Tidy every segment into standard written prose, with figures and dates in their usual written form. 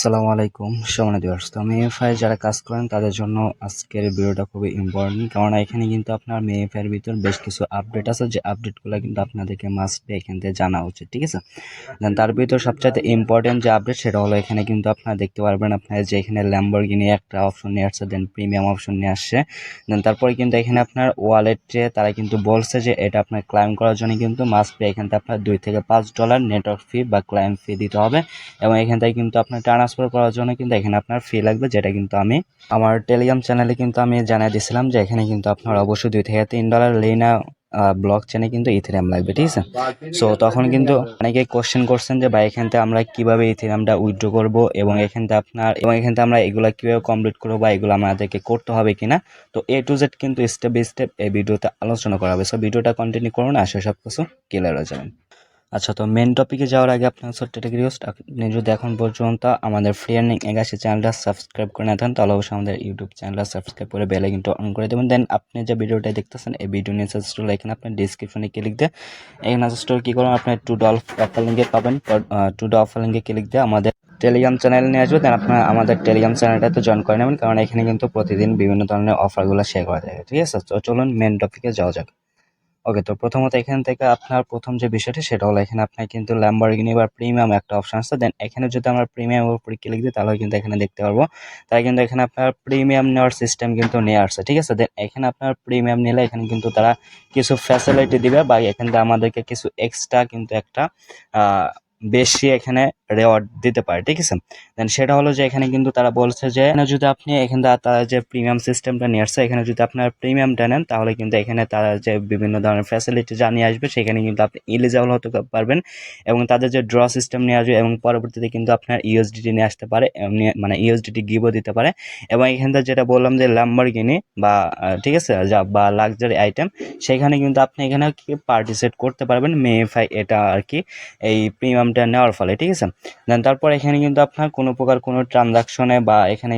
আসসালামু আলাইকুম সম্মানিত ভিউয়ার্স। তো মেএফআই যারা কাজ করেন তাদের জন্য আজকের ভিডিওটা খুবই ইম্পর্টেন্ট, কারণ এখানে কিন্তু আপনার মেএফআই এর ভিতর বেশ কিছু আপডেট আছে, যে আপডেটগুলো কিন্তু আপনাদেরকে মাস্ট বি এখান থেকে জানা উচিত। ঠিক আছে, দেন তার ভিতর সবচাইতে ইম্পর্টেন্ট যে আপডেট সেটা হলো এখানে কিন্তু আপনারা দেখতে পারবেন আপনার যে এখানে ল্যাম্বরগিনি একটা অপশন নিয়ে আসছে, দেন প্রিমিয়াম অপশন নিয়ে আসছে। দেন তারপরে কিন্তু এখানে আপনার ওয়ালেটে তারা কিন্তু বলছে যে এটা আপনার ক্লাইম করার জন্য কিন্তু মাস্ট বি এখান থেকে আপনার $2 থেকে $5 নেটওয়ার্ক ফি বা ক্লাইম ফি দিতে হবে, এবং এখান থেকে কিন্তু আপনার ট্রান্সফার করার জন্য কিন্তু এখানে আপনার ফি লাগবে, যেটা কিন্তু আমি আমার টেলিগ্রাম চ্যানেলে কিন্তু আমি জানিয়ে দিয়েছিলাম যে এখানে কিন্তু আপনার অবশ্যই $2 থেকে $3 লেনা ব্লক চেনে কিন্তু ইথেরিয়াম লাগবে। ঠিক আছে, সো তখন কিন্তু অনেকে কোশ্চেন করছেন যে ভাই এখান থেকে আমরা কিভাবে ইথেরিয়ামটা উইথড্র করব, এবং এখান থেকে আমরা এগুলো কিভাবে কমপ্লিট করবো বা এগুলো আমাদেরকে করতে হবে কিনা। তো A to Z কিন্তু স্টেপ বাই স্টেপ এই ভিডিওতে আলোচনা করা হবে, সো ভিডিওটা কন্টিনিউ করুন, আসলে সব কিছু ক্লিয়ার হয়ে যাবেন। আচ্ছা, তো মেন টপিকে যাওয়ার আগে আপনার ছোট্ট একটা রিকোয়েস্ট, আপনি যদি এখন পর্যন্ত আমাদের ফ্রি আর্নিং এগাসি চ্যানেলটা সাবস্ক্রাইব করে না থাকেন তাহলে অবশ্যই আমাদের ইউটিউব চ্যানেলটা সাবস্ক্রাইব করে বেল আইকনটা অন করে দেবেন। দেন আপনি যে ভিডিওটা দেখতেছেন এই ভিডিও নিয়ে সাজেস্ট হলে এখানে আপনার ডিসক্রিপশনে ক্লিক দিয়ে এখানে সাজেস্ট কী করুন, আপনার অফার লিঙ্কে পাবেন। অফার লিঙ্কে ক্লিক দিয়ে আমাদের টেলিগ্রাম চ্যানেল নিয়ে আসবে, দেন আপনার আমাদের টেলিগ্রাম চ্যানেলটাতে জয়েন করে নেবেন, কারণ এখানে কিন্তু প্রতিদিন বিভিন্ন ধরনের অফারগুলো শেয়ার করা যায়। ঠিক আছে, তো চলুন মেন টপিকে যাওয়া যাক। ওকে, তো প্রথমত এখান থেকে আপনার প্রথম যে বিষয়টি সেটা হলো এখানে আপনার কিন্তু ল্যাম্বরগিনি বা প্রিমিয়াম একটা অপশন আছে। দেন এখানে যদি আমরা প্রিমিয়ামের উপরে ক্লিক দিই তাহলে কিন্তু এখানে দেখতে পারবো তারা কিন্তু এখানে আপনার প্রিমিয়াম নেওয়ার সিস্টেম কিন্তু নিয়ে আসছে। ঠিক আছে, দেন এখানে আপনার প্রিমিয়াম নিলে এখানে কিন্তু তারা কিছু ফ্যাসিলিটি দিবে, বা এখান থেকে আমাদেরকে কিছু এক্সট্রা কিন্তু একটা বেশি এখানে রেওয়ার্ড দিতে পারে। ঠিক আছে, দেন সেটা হলো যে এখানে কিন্তু তারা বলছে যে এখানে যদি আপনি এখানে তারা যে প্রিমিয়াম সিস্টেমটা নিয়ে আসছে, এখানে যদি আপনার প্রিমিয়ামটা নেন তাহলে কিন্তু এখানে তারা যে বিভিন্ন ধরনের ফ্যাসিলিটি জানিয়ে আসবে, সেখানে কিন্তু আপনি এলিজিবল হতে পারবেন, এবং তাদের যে ড্র সিস্টেম নিয়ে আসবে, এবং পরবর্তীতে কিন্তু আপনার ইউএসডিটি নিয়ে আসতে পারে, মানে ইউএসডিটি গিভও দিতে পারে। এবং এখানে যেটা বললাম যে ল্যাম্বরগিনি বা ঠিক আছে বা লাক্সারি আইটেম, সেখানে কিন্তু আপনি এখানে পার্টিসিপেট করতে পারবেন মেএফআই এটা আর কি এই প্রিমিয়ামটা নেওয়ার ফলে। ঠিক আছে, দেন তারপর এখানে কিন্তু আপনার কোনো প্রকার কোনো ট্রানজাকশনে বা এখানে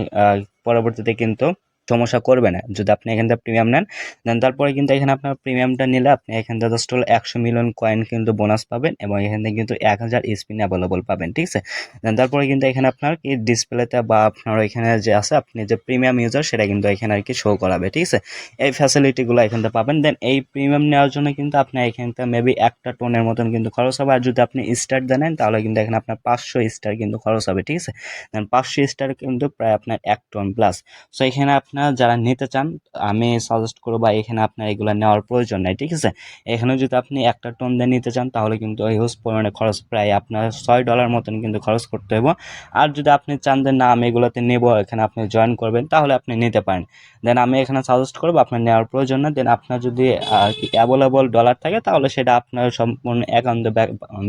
পরবর্তীতে কিন্তু সমস্যা করবে না যদি আপনি এখান থেকে প্রিমিয়াম নেন। দেন তারপরে কিন্তু এখানে আপনার প্রিমিয়ামটা নিলে আপনি এখান থেকে জাস্ট হলো 100 মিলিয়ন কয়েন কিন্তু বোনাস পাবেন, এবং এখান থেকে কিন্তু 1000 স্পিন অ্যাভেলেবল পাবেন। ঠিক আছে, দেন তারপরে কিন্তু এখানে আপনার কি ডিসপ্লেতে বা আপনার এখানে যে আছে আপনি যে প্রিমিয়াম ইউজার সেটা কিন্তু এখানে আর কি শো করাবে। ঠিক আছে, এই ফ্যাসিলিটিগুলো এখান থেকে পাবেন। দেন এই প্রিমিয়াম নেওয়ার জন্য কিন্তু আপনি এখান থেকে মেবি একটা টোনের মতন কিন্তু খরচ হবে, আর যদি আপনি স্টার দেন তাহলে কিন্তু এখানে আপনার 500 স্টার কিন্তু খরচ হবে। ঠিক আছে, দেন 500 স্টার কিন্তু প্রায় আপনার 1 টন প্লাস। সো এখানে আপনার যারা নিতে চান আমি সাজেস্ট করবো বা এখানে আপনার এগুলো নেওয়ার প্রয়োজন নাই। ঠিক আছে, এখানে যদি আপনি একটা টোন দিয়ে নিতে চান তাহলে কিন্তু হিউজ পরিমাণে খরচ, প্রায় আপনার $6 মতন কিন্তু খরচ করতে হবে। আর যদি আপনি চান যে না আমি এগুলোতে নেবো, এখানে আপনি জয়েন করবেন, তাহলে আপনি নিতে পারেন। দেন আমি এখানে সাজেস্ট করবো আপনার নেওয়ার প্রয়োজন না। দেন আপনার যদি অ্যাভেলেবল ডলার থাকে তাহলে সেটা আপনার সম্পূর্ণ একান্ত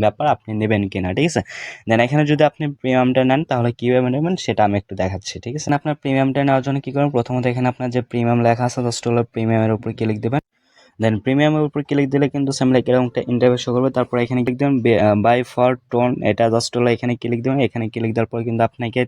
ব্যাপার, আপনি নেবেন কিনা। ঠিক আছে, দেন এখানে যদি আপনি প্রিমিয়ামটা নেন তাহলে কীভাবে নেবেন সেটা আমি একটু দেখাচ্ছি। ঠিক আছে, আপনার প্রিমিয়ামটা নেওয়ার জন্য কী করবেন, প্রথমত এখানে আপনার যে প্রিমিয়াম লেখা আছে জাস্ট হলো প্রিমিয়ামের উপর ক্লিক দেবেন। দেন প্রিমিয়ামের উপর ক্লিক দিলে কিন্তু সেম লাইক এরকম একটা ইন্টারফেস শো করবে। তারপর এখানে ক্লিক দেবেন বাই ফর টোন, এটা জাস্ট হলো এখানে ক্লিক দেবেন। এখানে ক্লিক দেওয়ার পর কিন্তু আপনাকে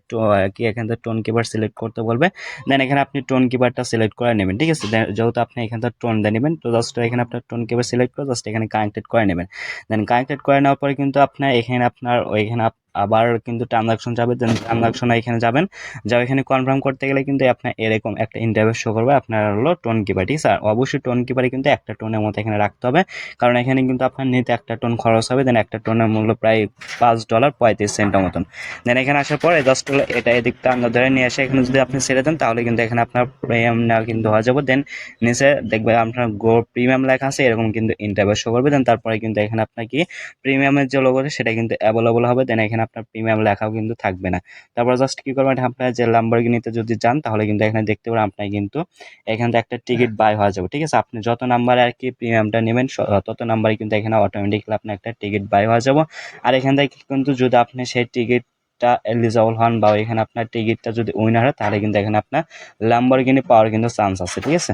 কি এখান থেকে টোন কিপার সিলেক্ট করতে বলবে। দেন এখানে আপনি টোন কিপারটা সিলেক্ট করে নেবেন। ঠিক আছে, যেহেতু আপনি এখান থেকে টোন দিয়ে নেবেন, তো জাস্ট এখানে আপনার টোন কিপার সিলেক্ট করে জাস্ট এখানে কানেক্টেড করে নেবেন। দেন কানেক্টেড করে নেওয়ার পরে কিন্তু আপনার এখানে আপনার ওইখানে আবার কিন্তু ট্রানজাকশন যাবে। দেন ট্রানজাকশন এখানে যাবেন, যাও এখানে কনফার্ম করতে গেলে কিন্তু আপনার এরকম একটা ইন্টারফেস শো করবে, আপনার হলো টোন কিপার। ঠিক আছে, আর অবশ্যই টোন কিপারে কিন্তু একটা টোনের মতো এখানে রাখতে হবে, কারণ এখানে কিন্তু আপনার নিতে একটা টোন খরচ হবে। দেন একটা টোনের মূল্য প্রায় $5.35 মতন। দেন এখানে আসার পরে জাস্ট হলো এটা এদিকটা আমরা ধরে নিয়ে আসে এখানে যদি আপনি ছেড়ে দেন তাহলে কিন্তু এখানে আপনার প্রিমিয়াম নেওয়া কিন্তু হয়ে যাবে। দেন নিচে দেখবে আপনার গো প্রিমিয়াম লেখা আছে, এরকম কিন্তু ইন্টারফেস শো করবে। দেন তারপরে কিন্তু এখানে আপনার কি প্রিমিয়ামের যে লোগো আছে সেটা কিন্তু অ্যাভেলেবল হবে। দেন এখানে আপনার প্রিমিয়াম লেখাও কিন্তু থাকবে না। তারপর জাস্ট কি করবেন, আপনার যে ল্যাম্বরগিনিতে যদি যান তাহলে কিন্তু এখানে দেখতে পারেন আপনার কিন্তু এখান থেকে একটা টিকিট বাই হয়ে যাবে। ঠিক আছে, আপনি যত নাম্বারে আর কি প্রিমিয়ামটা নেবেন তত নাম্বারে কিন্তু এখানে অটোমেটিক্যালি আপনার একটা টিকিট বাই হয়ে যাবে। আর এখান থেকে কিন্তু যদি আপনি সেই টিকিটটা এলিজিবল হন বা এখানে আপনার টিকিটটা যদি উইনার হয় তাহলে কিন্তু এখানে আপনার ল্যাম্বরগিনি পাওয়ার কিন্তু চান্স আছে। ঠিক আছে,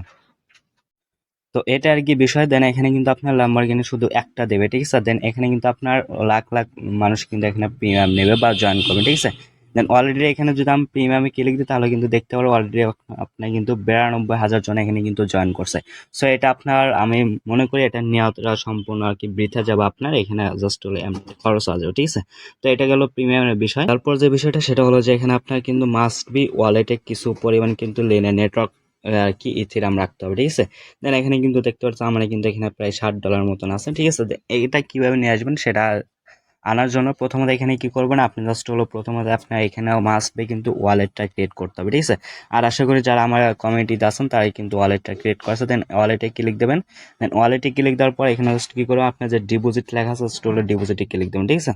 তো এটা আর কি বিষয়। দেন এখানে কিন্তু আপনার ল্যাম্বরগিনি শুধু একটা দেবে। ঠিক আছে, দেন এখানে কিন্তু আপনার লাখ লাখ মানুষ কিন্তু এখানে প্রিমিয়াম নেবে বা জয়েন করবে। ঠিক আছে, দেন অলরেডি এখানে যদি আমি প্রিমিয়ামে ক্লিক দিই তাহলে কিন্তু দেখতে পারো অলরেডি আপনার কিন্তু 92,000 জন এখানে কিন্তু জয়েন করছে। সো এটা আপনার আমি মনে করি এটা নেওয়াটা সম্পূর্ণ আর কি বৃথা যাবে আপনার, এখানে জাস্ট হলো খরচ আছে, ঠিক আছে। তো এটা গেল প্রিমিয়ামের বিষয়। তারপর যে বিষয়টা সেটা হলো যে এখানে আপনার কিন্তু মাস্ট বি ওয়ালেটে কিছু পরিমাণ কিন্তু লেনে নেটওয়ার্ক আর কি ইথেরিয়াম রাখতে হবে, ঠিক আছে। দেন এখানে কিন্তু দেখতে পাচ্ছেন আমার কিন্তু এখানে প্রায় $60 মতন আছে, ঠিক আছে। এটা কিভাবে নিয়ে আসবেন সেটা আনার জন্য প্রথমত এখানে কি করবেন, আপনি জাস্ট হলো প্রথমত আপনার এখানে মাস্ট বি কিন্তু ওয়ালেটটা ক্রিয়েট করতে হবে, ঠিক আছে। আর আশা করি যারা আমার কমিউনিটিতে আছেন তারাই কিন্তু ওয়ালেটটা ক্রিয়েট করেছে। দেন ওয়ালেটে ক্লিক দেবেন। দেন ওয়ালেটে ক্লিক দেওয়ার পর এখানে জাস্ট কী করবেন, আপনার যে ডিপোজিট লেখা আছে জাস্ট হলো ডিপোজিটে ক্লিক দেবেন, ঠিক আছে।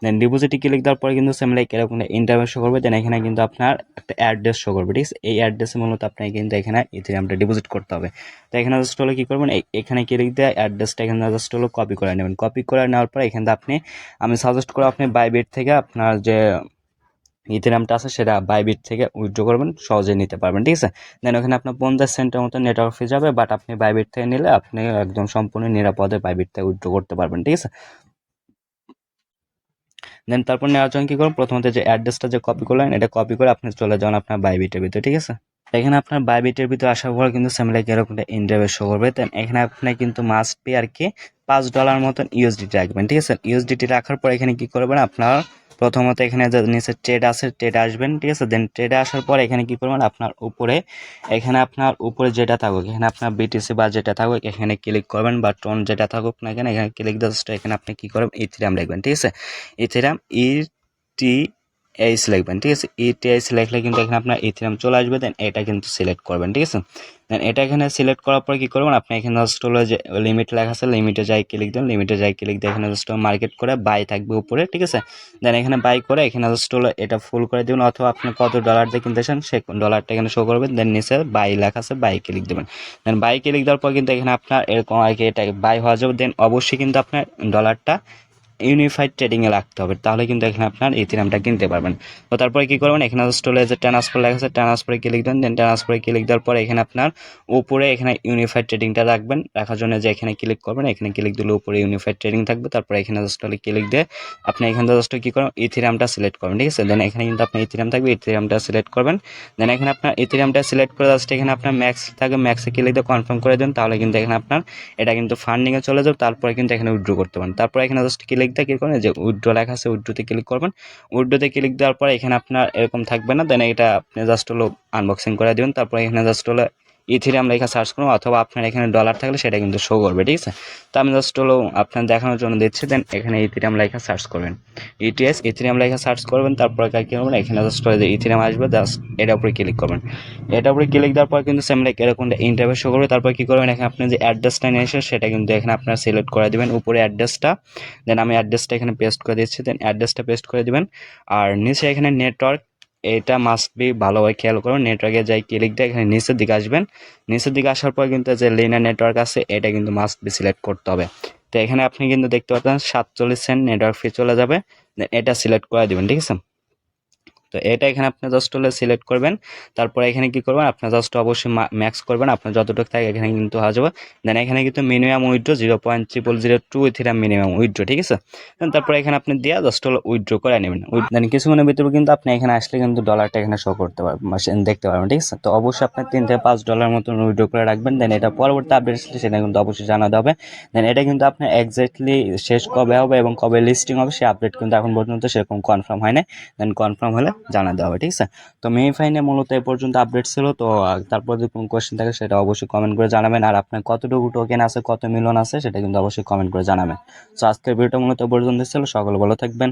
দেন ডিপোজিটে ক্লিক দেওয়ার পরে কিন্তু সেম লাইক এরকম ইন্টারভিউ শো করবে। দেন এখানে কিন্তু আপনার একটা অ্যাড্রেস শো করবে, ঠিক আছে। এই অ্যাড্রেসে মূলত আপনাকে কিন্তু এখানে ইথেরিয়ামটা ডিপোজিট করতে হবে। তো এখানে জাস্ট হলো কী করবেন, এখানে ক্লিক দিয়ে অ্যাড্রেসটা এখানে জাস্ট হলো কপি করে নেবেন। কপি করে নেওয়ার পর এখানে আপনি আমি সাজেস্ট করব আপনি বাইবিট থেকে আপনার যে ইথেরিয়ামটা আছে সেটা বাইবিট থেকে উইথড্র করবেন, সহজে নিতে পারবেন, ঠিক আছে। দেন ওখানে আপনার 50 সেন্টের মতো নেটওয়ার্ক ফি যাবে, বাট আপনি বাইবিট থেকে নিলে আপনি একদম সম্পূর্ণ নিরাপদে বাইবিট থেকে উইথড্র করতে পারবেন, ঠিক আছে। দেন তারপর নেওয়ার জন্য কী করুন, প্রথমত যে অ্যাড্রেসটা যে কপি করলেন এটা কপি করে আপনি চলে যান আপনার বাইবিটের ভিতরে, ঠিক আছে। এখানে আপনার বাইবিটের ভিতরে আসার পর কিন্তু সেম লাইক এরকম একটা ইন্টারভিউ শো করবে। দেন এখানে আপনি কিন্তু মাস্ট পে আর কি $5 মতন ইউএসডিটি রাখবেন, ঠিক আছে। ইউএসডিটি রাখার পর এখানে কি করবেন, আপনার প্রথমত এখানে যে নিচে ট্রেড আছে ট্রেড আসবেন, ঠিক আছে। দেন ট্রেডে আসার পর এখানে কি করবেন, আপনার উপরে এখানে আপনার উপরে যেটা থাকুক এখানে আপনার বিটিসি বা যেটা থাকুক এখানে ক্লিক করবেন, বা টোন যেটা থাকুক না এখানে এখানে ক্লিক জাস্ট এখানে আপনি কি করবেন ইথেরিয়াম লিখবেন, ঠিক আছে। ইথেরিয়াম টি এইচ লিখবেন, ঠিক আছে। ইটিএইচ লিখলে কিন্তু এখানে আপনার ইথেরিয়াম চলে আসবে। দেন এটা কিন্তু সিলেক্ট করবেন, ঠিক আছে। দেন এটা এখানে সিলেক্ট করার পর কি করবেন, আপনি এখানে জাস্ট হলো যে লিমিট লেখা আছে লিমিটে যাই ক্লিক দেন, লিমিটে যাই ক্লিক দিয়ে এখানে জাস্ট মার্কেট করে বাই থাকবে উপরে, ঠিক আছে। দেন এখানে বাই করে এখানে জাস্ট হলো এটা ফুল করে দেবেন, অথবা আপনি কত ডলার দিয়ে কিনতেছেন সেই ডলারটা এখানে শো করবেন। দেন নিচে বাই লেখা আছে বাই ক্লিক দেবেন। দেন বাই ক্লিক দেওয়ার পর কিন্তু এখানে আপনার এরকম আর কি এটা বাই হওয়া যাবে। দেন অবশ্যই কিন্তু আপনার ডলারটা ইউনিফাইড ট্রেডিংয়ে রাখতে হবে, তাহলে কিন্তু এখানে আপনার ইথেরিয়ামটা কিনতে পারবেন। তো তারপরে কী করবেন, এখানে জাস্ট হলো যে ট্রান্সফার লেখা আছে ট্রান্সফারে ক্লিক দেন। দেন ট্রান্সফারে ক্লিক দেওয়ার পরে এখানে আপনার উপরে এখানে ইউনিফাইড ট্রেডিংটা রাখবেন, রাখার জন্য যে এখানে ক্লিক করবেন, এখানে ক্লিক দিলে উপরে ইউনিফাইড ট্রেডিং থাকবে। তারপরে এখানে জাস্ট হলে ক্লিক দিয়ে আপনি এখানে জাস্ট কী করবেন ইথেরিয়ামটা সিলেক্ট করবেন, ঠিক আছে। দেন এখানে কিন্তু আপনার ইথেরিয়াম থাকবে, ইথেরিয়ামটা সিলেক্ট করবেন। দেন এখানে আপনার ইথেরিয়ামটা সিলেক্ট করে জাস্ট এখানে আপনার ম্যাক্স থাকবে, ম্যাক্সে ক্লিক দিয়ে কনফার্ম করে দেন, তাহলে কিন্তু এখানে আপনার এটা কিন্তু ফান্ডিংয়ে চলে যাবে। তারপরে কিন্তু এখানে উইথড্র করতে পারেন। তারপরে এখানে জাস্ট ক্লিক দিয়ে কী করবেন যে উইথড্র লেখা আছে উইথড্রোতে ক্লিক করবেন। উইথড্রোতে ক্লিক দেওয়ার পরে এখানে আপনার এরকম থাকবে না। দেন এটা আপনি জাস্ট হলো আনবক্সিং করে দেবেন। তারপরে এখানে জাস্ট হলো ইথেরিয়াম লেখা সার্চ করুন, অথবা আপনার এখানে ডলার থাকলে সেটা কিন্তু শো করবে, ঠিক আছে। তো আমি জাস্ট হলো আপনার দেখানোর জন্য দিচ্ছি। দেন এখানে ইথেরিয়াম লেখা সার্চ করবেন, ইটিএস ইথেরিয়াম লেখা সার্চ করবেন। তারপরে কী করবেন, এখানে জাস্ট যে ইথেরিয়াম আসবে জাস্ট এটার উপরে ক্লিক করবেন। এটার উপরে ক্লিক দেওয়ার পর কিন্তু সেম লাইক এরকম ইন্টারভিউ শো করবে। তারপর কী করবেন, এখানে আপনি যে অ্যাড্রেসটা নিয়ে এসে সেটা কিন্তু এখানে আপনার সিলেক্ট করে দেবেন উপরে অ্যাড্রেসটা। দেন আমি অ্যাড্রেসটা এখানে পেস্ট করে দিচ্ছি। দেন অ্যাড্রেসটা পেস্ট করে দিবেন। আর নিচে এখানে নেটওয়ার্ক এটা মাস্ট বি ভালোভাবে খেয়াল করুন। নেটওয়ার্কে যাই ক্লিক দিয়ে এখানে নিচের দিকে আসবেন। নিচের দিকে আসার পর কিন্তু যে লিনিয়ার নেটওয়ার্ক আছে এটা কিন্তু মাস্ট বি সিলেক্ট করতে হবে। তো এখানে আপনি কিন্তু দেখতে পাচ্ছেন 47 সেন্ট নেটওয়ার্ক ফি চলে যাবে। দেন এটা সিলেক্ট করে দিবেন, ঠিক আছে। তো এটা এখানে আপনি জাস্ট হলে সিলেক্ট করবেন। তারপরে এখানে কি করবেন, আপনার জাস্ট অবশ্যই ম্যাক্স করবেন, আপনার যতটুকু থাকে এখানে কিন্তু হয়ে যাবে। দেন এখানে কিন্তু minimum withdraw 0.0002 Ethereum minimum withdraw, ঠিক আছে। দেন তারপরে এখানে আপনি দিয়ে জাস্ট হলো উইথড্র করে নেবেন। দেন কিছুক্ষণের ভিতরে কিন্তু আপনি এখানে আসলে কিন্তু ডলারটা এখানে শো করতে পারবেন, দেখতে পারবেন, ঠিক আছে। তো অবশ্যই আপনার $3 থেকে $5 মতন উইথড্র করে রাখবেন। দেন এটা পরবর্তী আপডেট আসলে সেটা কিন্তু অবশ্যই জানাতে হবে। দেন এটা কিন্তু আপনার এক্স্যাক্টলি শেষ কবে হবে এবং কবে লিস্টিং হবে সে আপডেট কিন্তু এখন পর্যন্ত সেরকম কনফার্ম হয় না। দেন কনফার্ম হলে জানা দেওয়া হবে, ঠিক আছে। তো মেইফাই নিয়ে মূলত এ পর্যন্ত আপডেট ছিল। তো তারপর যদি কোনো কোয়েশ্চেন থাকে সেটা অবশ্যই কমেন্ট করে জানাবেন। আর আপনার কতটুকু টোকেন আছে কত মিলিয়ন আছে সেটা কিন্তু অবশ্যই কমেন্ট করে জানাবেন। তো আজকের ভিডিওটা মূলত এ পর্যন্ত ছিল। সকলে ভালো থাকবেন।